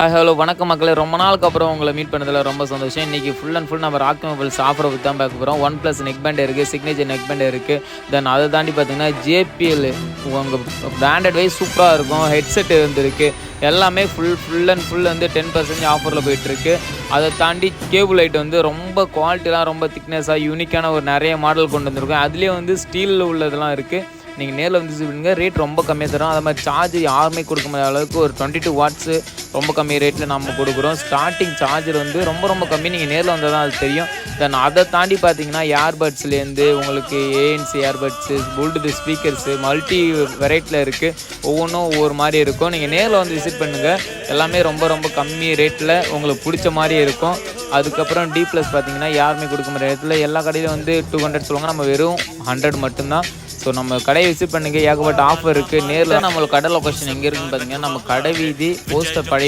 Hi hello வணக்கம் மக்களே. ரொம்ப நாளுக்கு அப்புறம் உங்களை மீட் பண்ணதில் ரொம்ப சந்தோஷம். இன்றைக்கி ஃபுல் அண்ட் ஃபுல் நம்ம ராக்கி மொபைல்ஸ் ஆஃபரை பற்றி தான் பார்க்க போகிறோம். ஒன் ப்ளஸ் நெக் பேண்ட் இருக்குது, சிக்னேச்சர் நெக் பேண்ட் இருக்குது. தென் அதை தாண்டி பார்த்தீங்கன்னா JPL உங்கள் பிராண்டட் வைஸ் சூப்பராக இருக்கும். ஹெட்செட் வந்துருக்கு. எல்லாமே ஃபுல் அண்ட் ஃபுல் வந்து 10% ஆஃபரில் போயிட்டுருக்கு. அதை தாண்டி கேபிள் லைட் வந்து ரொம்ப குவாலிட்டிலாம் ரொம்ப திக்னஸாக யூனிக்கான ஒரு நிறைய மாடல் கொண்டு வந்திருக்கோம். அதுலேயே வந்து ஸ்டீலில் உள்ளதெல்லாம் இருக்குது. நீங்கள் நேரில் வந்து பண்ணுங்கள். ரேட் ரொம்ப கம்மியாக தரும். அதே மாதிரி சார்ஜ் யாருமே கொடுக்க முடியாத அளவுக்கு ஒரு 22 வாட்ஸு ரொம்ப கம்மி ரேட்டில் நம்ம கொடுக்குறோம். ஸ்டார்டிங் சார்ஜர் வந்து ரொம்ப கம்மி. நீங்கள் நேரில் வந்தால் தான் அது தெரியும். தென் அதை தாண்டி பார்த்தீங்கன்னா ஏர்பட்ஸ்லேருந்து உங்களுக்கு ANC airbuds, bluetooth speakers, multi வெரைட்டியில் இருக்குது. ஒவ்வொன்றும் ஒவ்வொரு மாதிரி இருக்கும். நீங்கள் நேரில் வந்து விசிட் பண்ணுங்கள். எல்லாமே ரொம்ப கம்மி ரேட்டில் உங்களுக்கு பிடிச்ச மாதிரி இருக்கும். அதுக்கப்புறம் D+ பார்த்தீங்கன்னா யாருமே கொடுக்க முடியாத இடத்துல எல்லா கடையிலும் வந்து 200 சொல்லுவாங்க. நம்ம வெறும் 100 மட்டும்தான். ஸோ நம்ம கடையை விசிட் பண்ணுங்க. ஏகப்பட்ட ஆஃபர் இருக்குது. நேரில் நம்மளோட கடை லொக்கேஷன் எங்கே இருக்குன்னு பார்த்தீங்கன்னா நம்ம கடை வீதி போஸ்டர் பழைய